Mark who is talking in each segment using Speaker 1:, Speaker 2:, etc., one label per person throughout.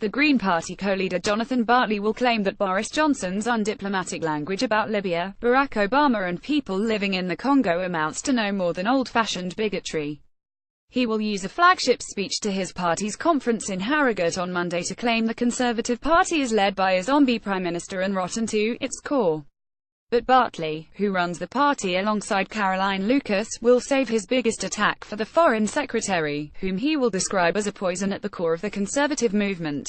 Speaker 1: The Green Party co-leader Jonathan Bartley will claim that Boris Johnson's undiplomatic language about Libya, Barack Obama and people living in the Congo amounts to no more than old-fashioned bigotry. He will use a flagship speech to his party's conference in Harrogate on Monday to claim the Conservative Party is led by a zombie prime minister and rotten to its core. But Bartley, who runs the party alongside Caroline Lucas, will save his biggest attack for the Foreign Secretary, whom he will describe as a poison at the core of the Conservative movement.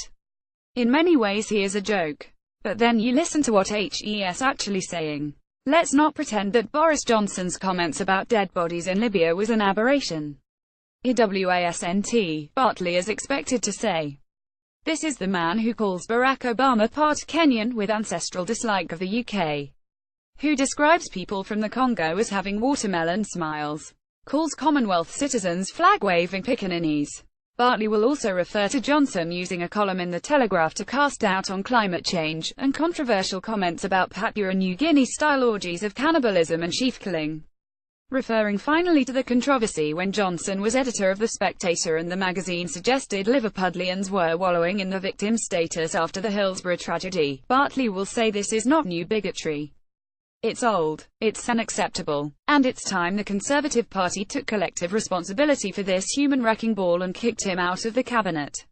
Speaker 1: In many ways he is a joke. But then you listen to what he's actually saying. Let's not pretend that Boris Johnson's comments about dead bodies in Libya was an aberration. EWASNT, Bartley is expected to say. This is the man who calls Barack Obama part Kenyan with ancestral dislike of the UK. Who describes people from the Congo as having watermelon smiles. Calls Commonwealth citizens flag-waving pickaninnies. Bartley will also refer to Johnson using a column in The Telegraph to cast doubt on climate change, and controversial comments about Papua New Guinea-style orgies of cannibalism and sheaf-killing. Referring finally to the controversy when Johnson was editor of The Spectator and the magazine suggested Liverpudlians were wallowing in the victim status after the Hillsborough tragedy, Bartley will say this is not new bigotry. It's old, it's unacceptable, and it's time the Conservative Party took collective responsibility for this human wrecking ball and kicked him out of the cabinet.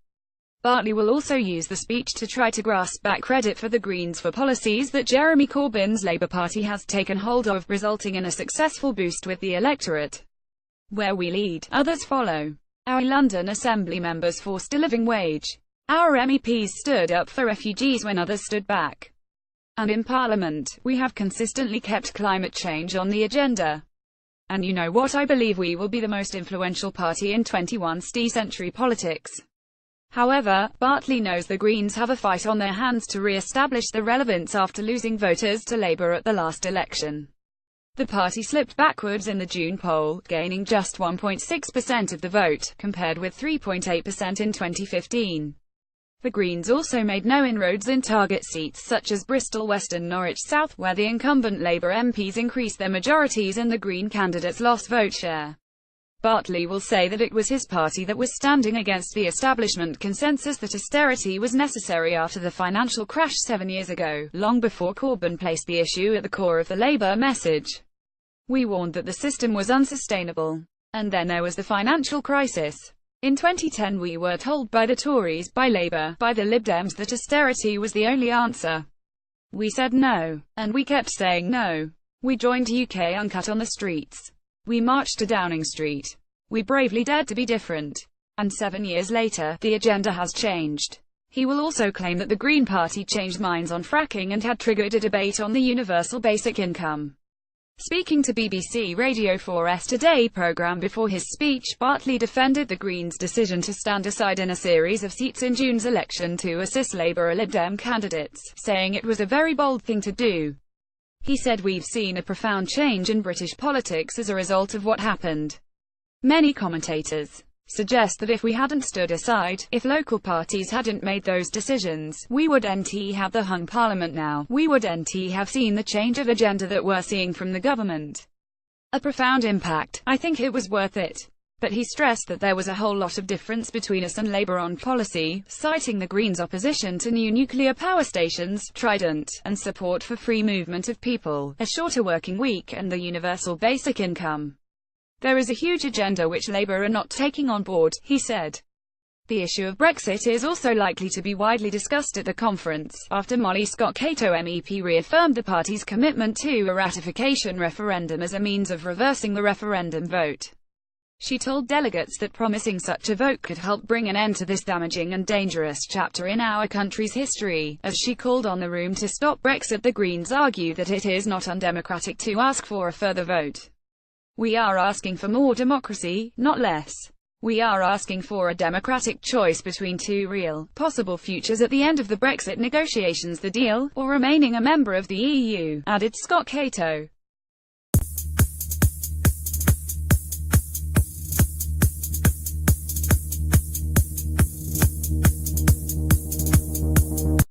Speaker 1: Bartley will also use the speech to try to grasp back credit for the Greens for policies that Jeremy Corbyn's Labour Party has taken hold of, resulting in a successful boost with the electorate. Where we lead, others follow. Our London Assembly members forced a living wage. Our MEPs stood up for refugees when others stood back. And in Parliament, we have consistently kept climate change on the agenda. And you know what, I believe we will be the most influential party in 21st century politics. However, Bartley knows the Greens have a fight on their hands to re-establish their relevance after losing voters to Labour at the last election. The party slipped backwards in the June poll, gaining just 1.6% of the vote, compared with 3.8% in 2015. The Greens also made no inroads in target seats such as Bristol West and Norwich South, where the incumbent Labour MPs increased their majorities and the Green candidates lost vote share. Bartley will say that it was his party that was standing against the establishment consensus that austerity was necessary after the financial crash 7 years ago, long before Corbyn placed the issue at the core of the Labour message. We warned that the system was unsustainable. And then there was the financial crisis. In 2010 we were told by the Tories, by Labour, by the Lib Dems that austerity was the only answer. We said no. And we kept saying no. We joined UK Uncut on the streets. We marched to Downing Street. We bravely dared to be different. And 7 years later, the agenda has changed. He will also claim that the Green Party changed minds on fracking and had triggered a debate on the universal basic income. Speaking to BBC Radio 4's Today programme before his speech, Bartley defended the Greens' decision to stand aside in a series of seats in June's election to assist Labour or Lib Dem candidates, saying it was a very bold thing to do. He said, "We've seen a profound change in British politics as a result of what happened. Many commentators suggest that if we hadn't stood aside, if local parties hadn't made those decisions, we wouldn't have the hung parliament now, we wouldn't have seen the change of agenda that we're seeing from the government. A profound impact. I think it was worth it." But he stressed that there was a whole lot of difference between us and Labour on policy, citing the Greens' opposition to new nuclear power stations, Trident, and support for free movement of people, a shorter working week, and the universal basic income. There is a huge agenda which Labour are not taking on board, he said. The issue of Brexit is also likely to be widely discussed at the conference, after Molly Scott-Cato MEP reaffirmed the party's commitment to a ratification referendum as a means of reversing the referendum vote. She told delegates that promising such a vote could help bring an end to this damaging and dangerous chapter in our country's history. As she called on the room to stop Brexit, the Greens argue that it is not undemocratic to ask for a further vote. We are asking for more democracy, not less. We are asking for a democratic choice between two real, possible futures at the end of the Brexit negotiations: the deal, or remaining a member of the EU, added Scott-Cato.